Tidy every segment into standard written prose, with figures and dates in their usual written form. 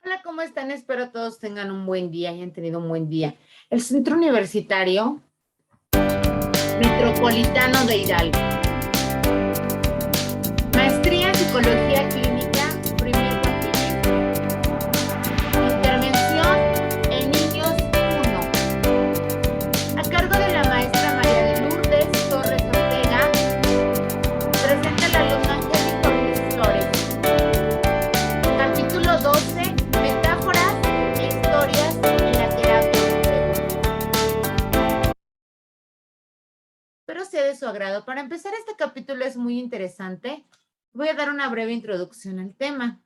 Hola, ¿cómo están? Espero todos tengan un buen día y hayan tenido un buen día. El Centro Universitario Metropolitano de Hidalgo. Maestría en Psicología Clínica, primer cuatrimestre. Intervención en niños 1. A cargo de la maestra María de Lourdes Torres Ortega, presenta el alumno Angélico Ruiz Flores. Capítulo 12, metáforas e historias en la terapia del juego. Espero sea de su agrado. Para empezar, este capítulo es muy interesante. Voy a dar una breve introducción al tema.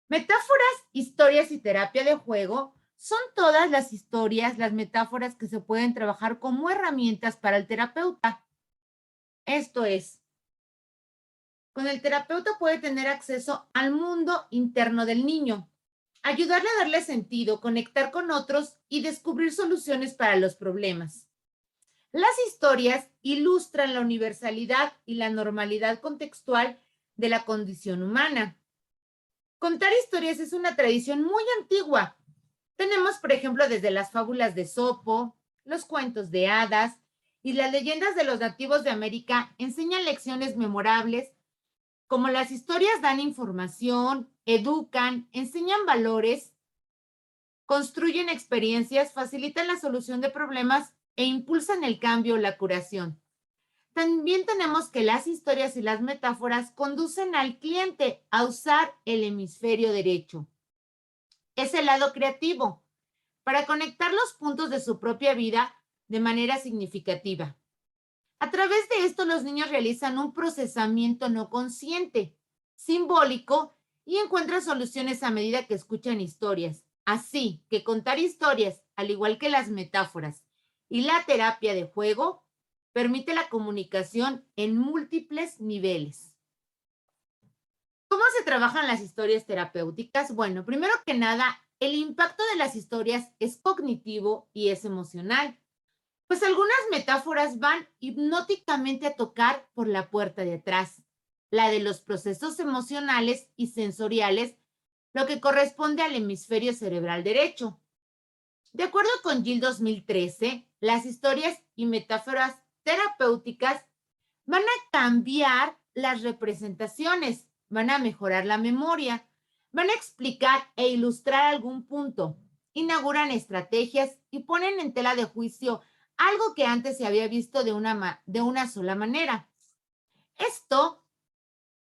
Metáforas, historias y terapia de juego son todas las historias, las metáforas que se pueden trabajar como herramientas para el terapeuta. Esto es, con el terapeuta puede tener acceso al mundo interno del niño, ayudarle a darle sentido, conectar con otros y descubrir soluciones para los problemas. Las historias ilustran la universalidad y la normalidad contextual de la condición humana. Contar historias es una tradición muy antigua. Tenemos, por ejemplo, desde las fábulas de Esopo, los cuentos de hadas y las leyendas de los nativos de América enseñan lecciones memorables, como las historias dan información, educan, enseñan valores, construyen experiencias, facilitan la solución de problemas e impulsan el cambio o la curación. También tenemos que las historias y las metáforas conducen al cliente a usar el hemisferio derecho. Es el lado creativo, para conectar los puntos de su propia vida de manera significativa. A través de esto, los niños realizan un procesamiento no consciente, simbólico, y encuentran soluciones a medida que escuchan historias. Así que contar historias, al igual que las metáforas y la terapia de juego, permite la comunicación en múltiples niveles. ¿Cómo se trabajan las historias terapéuticas? Bueno, primero que nada, el impacto de las historias es cognitivo y es emocional, pues algunas metáforas van hipnóticamente a tocar por la puerta de atrás, la de los procesos emocionales y sensoriales, lo que corresponde al hemisferio cerebral derecho. De acuerdo con Gill 2013, las historias y metáforas terapéuticas van a cambiar las representaciones, van a mejorar la memoria, van a explicar e ilustrar algún punto, inauguran estrategias y ponen en tela de juicio algo que antes se había visto de una sola manera. Esto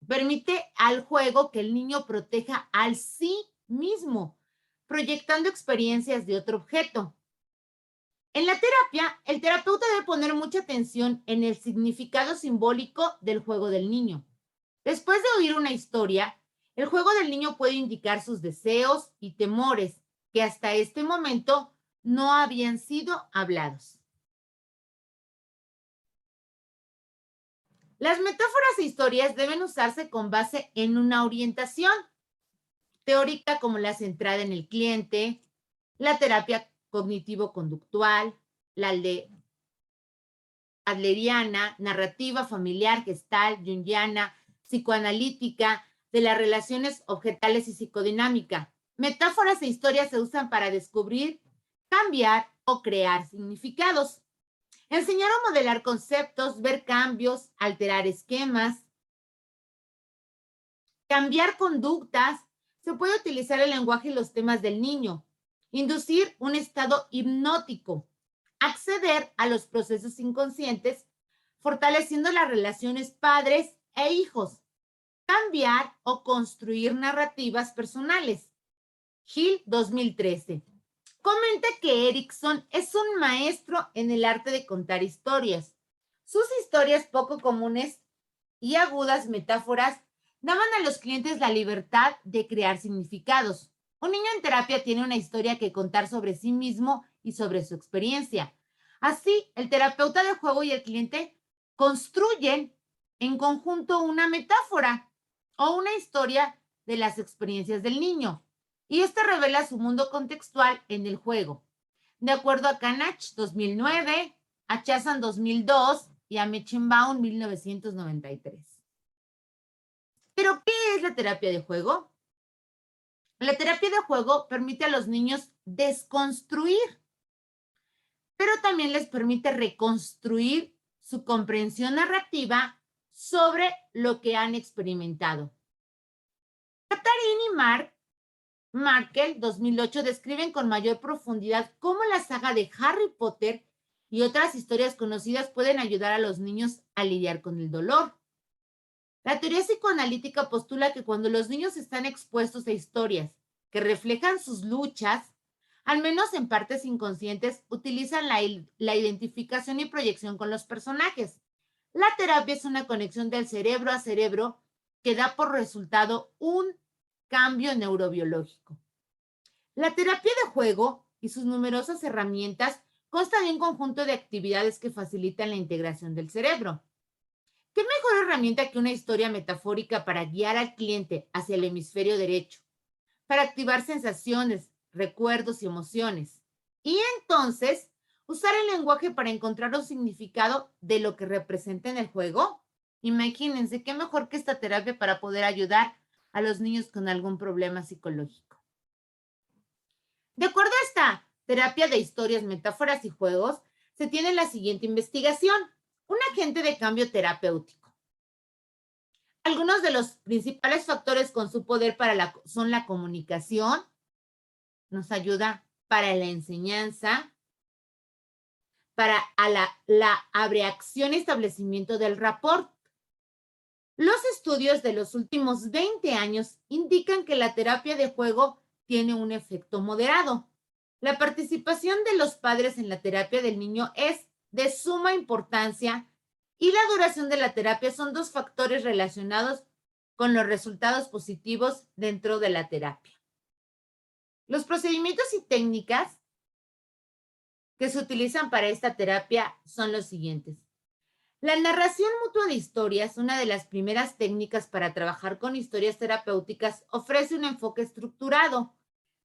permite al juego que el niño proteja al sí mismo, proyectando experiencias de otro objeto. En la terapia, el terapeuta debe poner mucha atención en el significado simbólico del juego del niño. Después de oír una historia, el juego del niño puede indicar sus deseos y temores que hasta este momento no habían sido hablados. Las metáforas e historias deben usarse con base en una orientación teórica como la centrada en el cliente, la terapia cognitivo-conductual, la adleriana, narrativa familiar, gestal, junguiana, psicoanalítica, de las relaciones objetales y psicodinámica. Metáforas e historias se usan para descubrir, cambiar o crear significados. Enseñar o modelar conceptos, ver cambios, alterar esquemas, cambiar conductas. Se puede utilizar el lenguaje y los temas del niño. Inducir un estado hipnótico. Acceder a los procesos inconscientes, fortaleciendo las relaciones padres e hijos. Cambiar o construir narrativas personales. Gill 2013. Comenta que Erickson es un maestro en el arte de contar historias. Sus historias poco comunes y agudas metáforas daban a los clientes la libertad de crear significados. Un niño en terapia tiene una historia que contar sobre sí mismo y sobre su experiencia. Así, el terapeuta de juego y el cliente construyen en conjunto una metáfora o una historia de las experiencias del niño. Y este revela su mundo contextual en el juego. De acuerdo a Canach 2009, a Chazan 2002 y a Mechenbaum 1993. ¿Pero qué es la terapia de juego? La terapia de juego permite a los niños desconstruir, pero también les permite reconstruir su comprensión narrativa sobre lo que han experimentado. Catherine y Markel, 2008, describen con mayor profundidad cómo la saga de Harry Potter y otras historias conocidas pueden ayudar a los niños a lidiar con el dolor. La teoría psicoanalítica postula que cuando los niños están expuestos a historias que reflejan sus luchas, al menos en partes inconscientes, utilizan la identificación y proyección con los personajes. La terapia es una conexión del cerebro a cerebro que da por resultado un cambio neurobiológico. La terapia de juego y sus numerosas herramientas constan de un conjunto de actividades que facilitan la integración del cerebro. ¿Qué mejor herramienta que una historia metafórica para guiar al cliente hacia el hemisferio derecho, para activar sensaciones, recuerdos y emociones? Y entonces, usar el lenguaje para encontrar un significado de lo que representa en el juego. Imagínense, qué mejor que esta terapia para poder ayudar a los niños con algún problema psicológico. De acuerdo a esta terapia de historias, metáforas y juegos, se tiene la siguiente investigación: un agente de cambio terapéutico. Algunos de los principales factores con su poder son la comunicación, nos ayuda para la enseñanza, para la abreacción y establecimiento del rapport. Los estudios de los últimos 20 años indican que la terapia de juego tiene un efecto moderado. La participación de los padres en la terapia del niño es de suma importancia y la duración de la terapia son dos factores relacionados con los resultados positivos dentro de la terapia. Los procedimientos y técnicas que se utilizan para esta terapia son los siguientes. La narración mutua de historias, una de las primeras técnicas para trabajar con historias terapéuticas, ofrece un enfoque estructurado,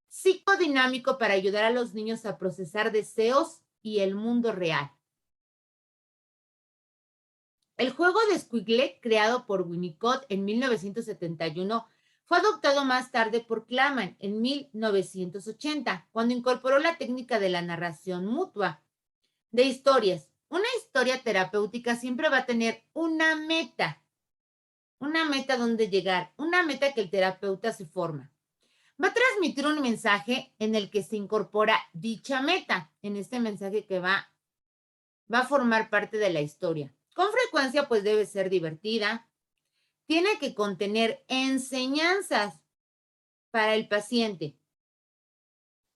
psicodinámico para ayudar a los niños a procesar deseos y el mundo real. El juego de Squiggle, creado por Winnicott en 1971, fue adoptado más tarde por Claman en 1980, cuando incorporó la técnica de la narración mutua de historias. Una historia terapéutica siempre va a tener una meta donde llegar, una meta que el terapeuta se forma. Va a transmitir un mensaje en el que se incorpora dicha meta, en este mensaje que va a formar parte de la historia. Con frecuencia, pues debe ser divertida, tiene que contener enseñanzas para el paciente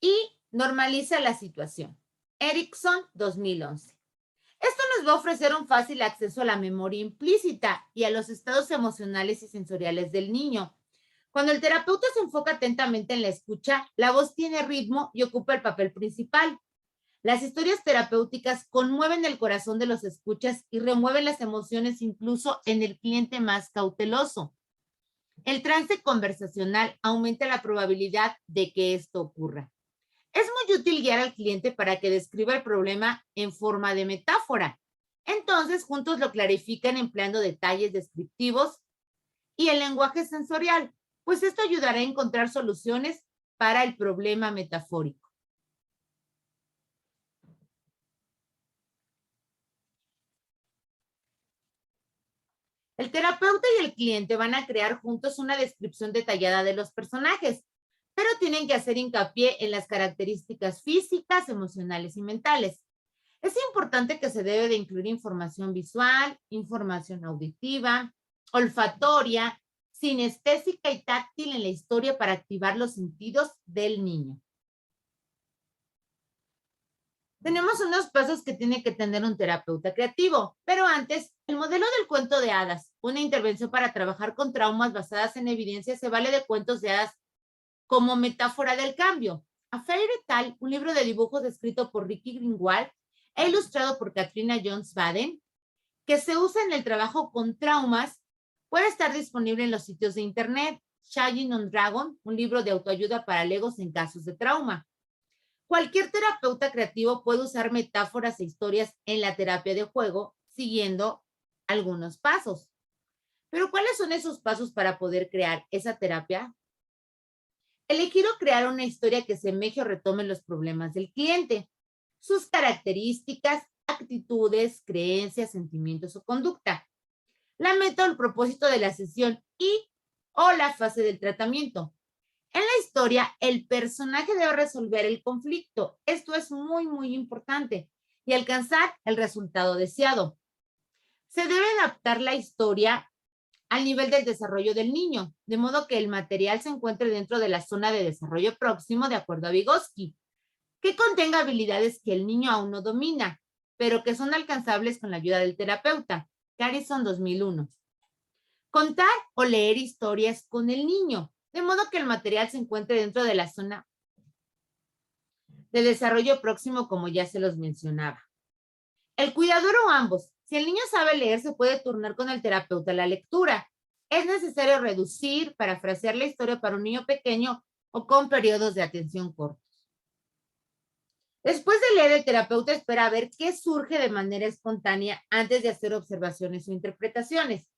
y normaliza la situación. Erickson, 2011. Esto nos va a ofrecer un fácil acceso a la memoria implícita y a los estados emocionales y sensoriales del niño. Cuando el terapeuta se enfoca atentamente en la escucha, la voz tiene ritmo y ocupa el papel principal. Las historias terapéuticas conmueven el corazón de los escuchas y remueven las emociones incluso en el cliente más cauteloso. El trance conversacional aumenta la probabilidad de que esto ocurra. Es muy útil guiar al cliente para que describa el problema en forma de metáfora. Entonces, juntos lo clarifican empleando detalles descriptivos y el lenguaje sensorial, pues esto ayudará a encontrar soluciones para el problema metafórico. El terapeuta y el cliente van a crear juntos una descripción detallada de los personajes, pero tienen que hacer hincapié en las características físicas, emocionales y mentales. Es importante que se debe de incluir información visual, información auditiva, olfatoria, sinestésica y táctil en la historia para activar los sentidos del niño. Tenemos unos pasos que tiene que tener un terapeuta creativo, pero antes, el modelo del cuento de hadas, una intervención para trabajar con traumas basadas en evidencia, se vale de cuentos de hadas como metáfora del cambio. A Fairy Tale, un libro de dibujos escrito por Ricky Greenwald e ilustrado por Katrina Jones Baden, que se usa en el trabajo con traumas, puede estar disponible en los sitios de internet. Shaggy on Dragon, un libro de autoayuda para legos en casos de trauma. Cualquier terapeuta creativo puede usar metáforas e historias en la terapia de juego siguiendo algunos pasos. Pero ¿cuáles son esos pasos para poder crear esa terapia? Elegir o crear una historia que semeje o retome los problemas del cliente, sus características, actitudes, creencias, sentimientos o conducta. La meta o el propósito de la sesión y o la fase del tratamiento. En la historia, el personaje debe resolver el conflicto. Esto es muy, muy importante y alcanzar el resultado deseado. Se debe adaptar la historia al nivel del desarrollo del niño, de modo que el material se encuentre dentro de la zona de desarrollo próximo de acuerdo a Vygotsky, que contenga habilidades que el niño aún no domina, pero que son alcanzables con la ayuda del terapeuta. Carrison 2001. Contar o leer historias con el niño, de modo que el material se encuentre dentro de la zona de desarrollo próximo, como ya se los mencionaba. El cuidador o ambos. Si el niño sabe leer, se puede turnar con el terapeuta la lectura. Es necesario reducir, parafrasear la historia para un niño pequeño o con periodos de atención cortos. Después de leer, el terapeuta espera a ver qué surge de manera espontánea antes de hacer observaciones o interpretaciones.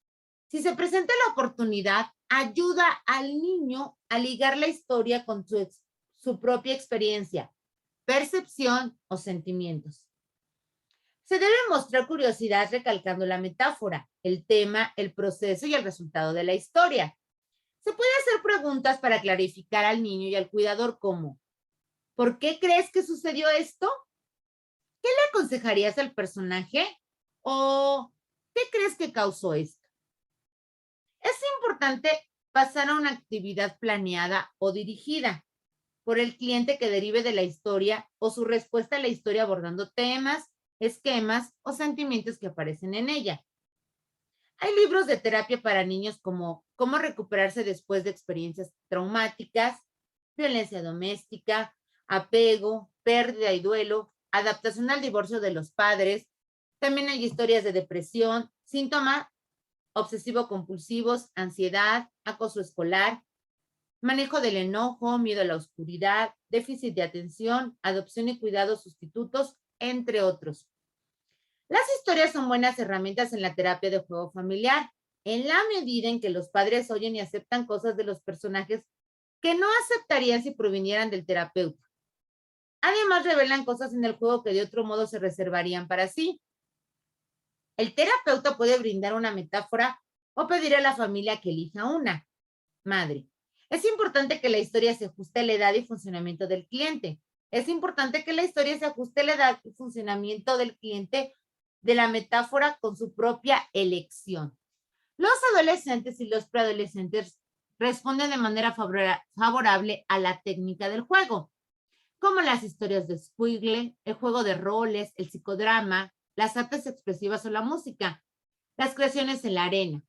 Si se presenta la oportunidad, ayuda al niño a ligar la historia con su propia experiencia, percepción o sentimientos. Se debe mostrar curiosidad recalcando la metáfora, el tema, el proceso y el resultado de la historia. Se puede hacer preguntas para clarificar al niño y al cuidador como, ¿por qué crees que sucedió esto? ¿Qué le aconsejarías al personaje? ¿O qué crees que causó esto? Es importante pasar a una actividad planeada o dirigida por el cliente que derive de la historia o su respuesta a la historia abordando temas, esquemas o sentimientos que aparecen en ella. Hay libros de terapia para niños como Cómo recuperarse después de experiencias traumáticas, violencia doméstica, apego, pérdida y duelo, adaptación al divorcio de los padres. También hay historias de depresión, síntomas obsesivo-compulsivos, ansiedad, acoso escolar, manejo del enojo, miedo a la oscuridad, déficit de atención, adopción y cuidados sustitutos, entre otros. Las historias son buenas herramientas en la terapia de juego familiar, en la medida en que los padres oyen y aceptan cosas de los personajes que no aceptarían si provinieran del terapeuta. Además, revelan cosas en el juego que de otro modo se reservarían para sí. El terapeuta puede brindar una metáfora o pedir a la familia que elija una. Madre. Es importante que la historia se ajuste a la edad y funcionamiento del cliente. Es importante que la historia se ajuste a la edad y funcionamiento del cliente de la metáfora con su propia elección. Los adolescentes y los preadolescentes responden de manera favorable a la técnica del juego, como las historias de Squigle, el juego de roles, el psicodrama, las artes expresivas o la música, las creaciones en la arena.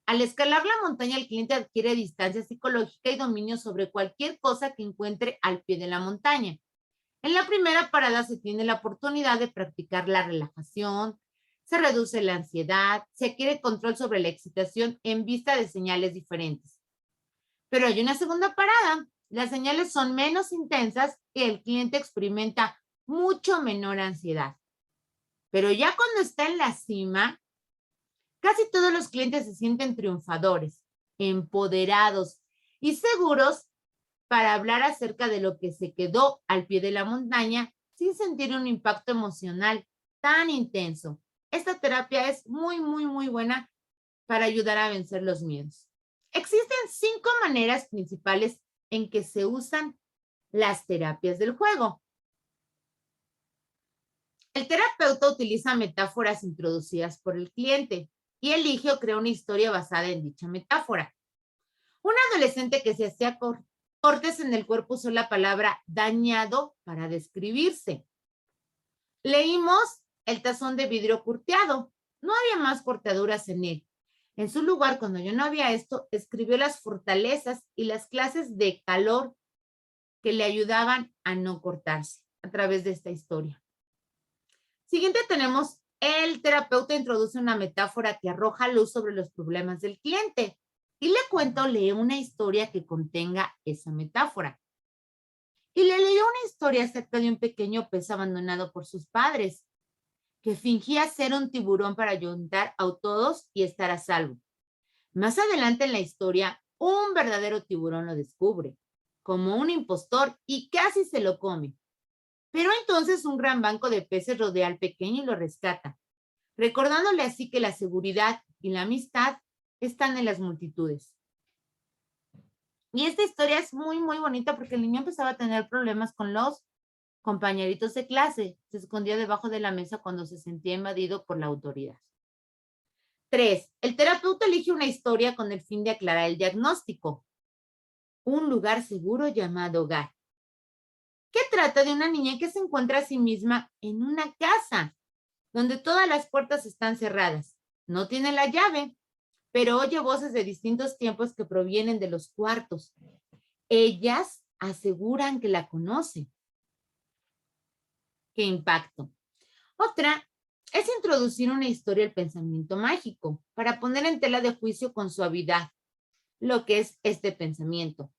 Al escalar la montaña, el cliente adquiere distancia psicológica y dominio sobre cualquier cosa que encuentre al pie de la montaña. En la primera parada se tiene la oportunidad de practicar la relajación, se reduce la ansiedad, se adquiere control sobre la excitación en vista de señales diferentes. Pero hay una segunda parada. Las señales son menos intensas y el cliente experimenta mucho menor ansiedad. Pero ya cuando está en la cima, casi todos los clientes se sienten triunfadores, empoderados y seguros para hablar acerca de lo que se quedó al pie de la montaña sin sentir un impacto emocional tan intenso. Esta terapia es muy, muy, muy buena para ayudar a vencer los miedos. Existen 5 maneras principales en que se usan las terapias del juego. El terapeuta utiliza metáforas introducidas por el cliente y elige o crea una historia basada en dicha metáfora. Un adolescente que se hacía cortes en el cuerpo usó la palabra dañado para describirse. Leímos el tazón de vidrio curteado. No había más cortaduras en él. En su lugar, cuando yo no había esto, escribió las fortalezas y las clases de calor que le ayudaban a no cortarse a través de esta historia. Siguiente tenemos, el terapeuta introduce una metáfora que arroja luz sobre los problemas del cliente y le cuenta o lee una historia que contenga esa metáfora. Y le leyó una historia acerca de un pequeño pez abandonado por sus padres, que fingía ser un tiburón para ayudar a todos y estar a salvo. Más adelante en la historia, un verdadero tiburón lo descubre. como un impostor y casi se lo come. Pero entonces un gran banco de peces rodea al pequeño y lo rescata, recordándole así que la seguridad y la amistad están en las multitudes. Y esta historia es muy, muy bonita porque el niño empezaba a tener problemas con los compañeritos de clase. Se escondía debajo de la mesa cuando se sentía invadido por la autoridad. 3. El terapeuta elige una historia con el fin de aclarar el diagnóstico. Un lugar seguro llamado hogar. ¿Qué trata de una niña que se encuentra a sí misma en una casa donde todas las puertas están cerradas? No tiene la llave, pero oye voces de distintos tiempos que provienen de los cuartos. Ellas aseguran que la conocen. ¡Qué impacto! Otra es introducir una historia al pensamiento mágico para poner en tela de juicio con suavidad lo que es este pensamiento.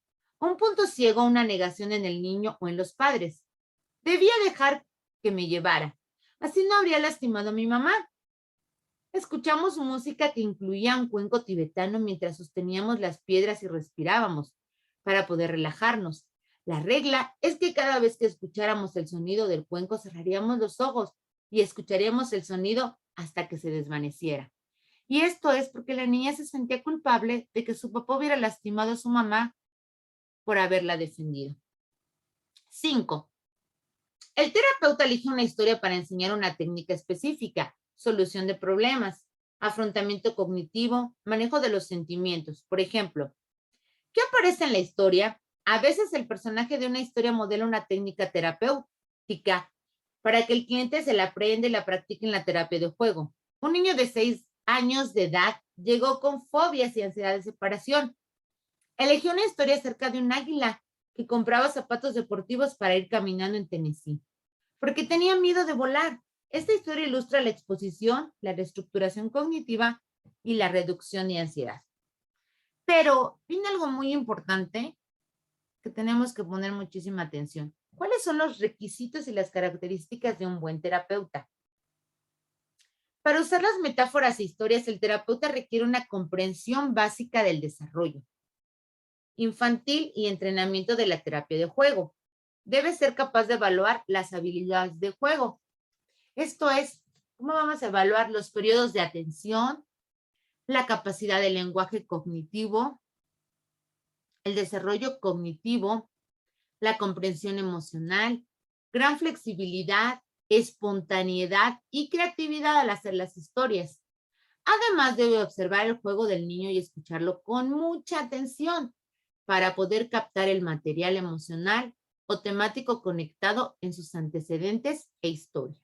Un punto ciego o una negación en el niño o en los padres. Debía dejar que me llevara. Así no habría lastimado a mi mamá. Escuchamos música que incluía un cuenco tibetano mientras sosteníamos las piedras y respirábamos para poder relajarnos. La regla es que cada vez que escucháramos el sonido del cuenco cerraríamos los ojos y escucharíamos el sonido hasta que se desvaneciera. Y esto es porque la niña se sentía culpable de que su papá hubiera lastimado a su mamá por haberla defendido. 5. El terapeuta elige una historia para enseñar una técnica específica, solución de problemas, afrontamiento cognitivo, manejo de los sentimientos. Por ejemplo, ¿qué aparece en la historia? A veces el personaje de una historia modela una técnica terapéutica para que el cliente se la aprenda y la practique en la terapia de juego. Un niño de 6 años de edad llegó con fobias y ansiedad de separación. Eligió una historia acerca de un águila que compraba zapatos deportivos para ir caminando en Tennessee, porque tenía miedo de volar. Esta historia ilustra la exposición, la reestructuración cognitiva y la reducción de ansiedad. Pero viene algo muy importante que tenemos que poner muchísima atención. ¿Cuáles son los requisitos y las características de un buen terapeuta? Para usar las metáforas e historias, el terapeuta requiere una comprensión básica del desarrollo infantil y entrenamiento de la terapia de juego. Debe ser capaz de evaluar las habilidades de juego. Esto es, ¿cómo vamos a evaluar los periodos de atención, la capacidad de lenguaje cognitivo, el desarrollo cognitivo, la comprensión emocional, gran flexibilidad, espontaneidad y creatividad al hacer las historias? Además, debe observar el juego del niño y escucharlo con mucha atención para poder captar el material emocional o temático conectado en sus antecedentes e historia.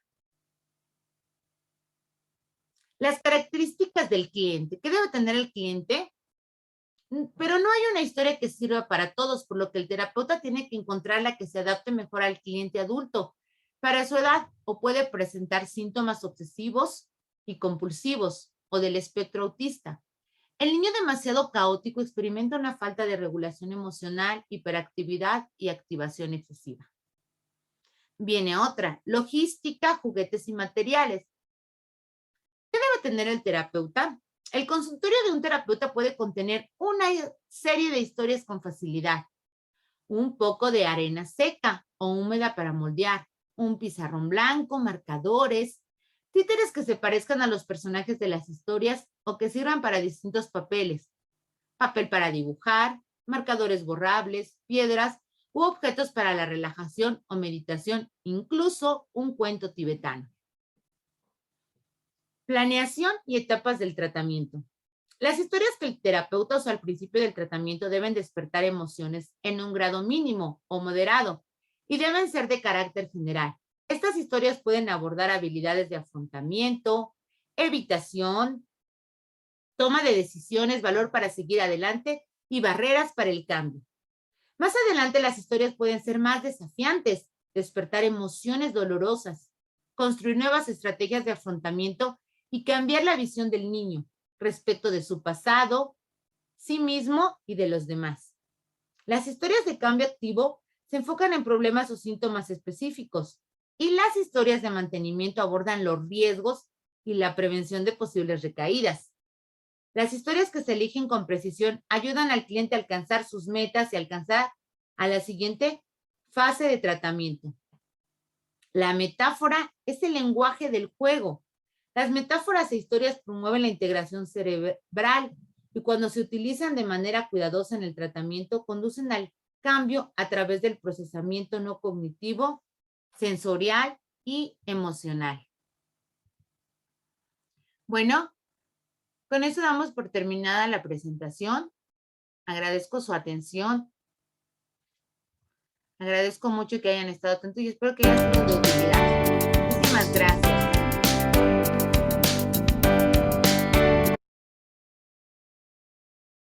Las características del cliente. ¿Qué debe tener el cliente? Pero no hay una historia que sirva para todos, por lo que el terapeuta tiene que encontrar la que se adapte mejor al cliente adulto para su edad, o puede presentar síntomas obsesivos y compulsivos o del espectro autista. El niño demasiado caótico experimenta una falta de regulación emocional, hiperactividad y activación excesiva. Viene otra, logística, juguetes y materiales. ¿Qué debe tener el terapeuta? El consultorio de un terapeuta puede contener una serie de historias con facilidad. Un poco de arena seca o húmeda para moldear, un pizarrón blanco, marcadores, títeres que se parezcan a los personajes de las historias o que sirvan para distintos papeles, papel para dibujar, marcadores borrables, piedras u objetos para la relajación o meditación, incluso un cuento tibetano. Planeación y etapas del tratamiento. Las historias que el terapeuta usa al principio del tratamiento deben despertar emociones en un grado mínimo o moderado y deben ser de carácter general. Estas historias pueden abordar habilidades de afrontamiento, evitación, toma de decisiones, valor para seguir adelante y barreras para el cambio. Más adelante las historias pueden ser más desafiantes, despertar emociones dolorosas, construir nuevas estrategias de afrontamiento y cambiar la visión del niño respecto de su pasado, sí mismo y de los demás. Las historias de cambio activo se enfocan en problemas o síntomas específicos y las historias de mantenimiento abordan los riesgos y la prevención de posibles recaídas. Las historias que se eligen con precisión ayudan al cliente a alcanzar sus metas y alcanzar a la siguiente fase de tratamiento. La metáfora es el lenguaje del juego. Las metáforas e historias promueven la integración cerebral y cuando se utilizan de manera cuidadosa en el tratamiento, conducen al cambio a través del procesamiento no cognitivo, sensorial y emocional. Bueno, con eso damos por terminada la presentación. Agradezco su atención. Agradezco mucho que hayan estado atentos y espero que haya sido de utilidad. Muchísimas gracias.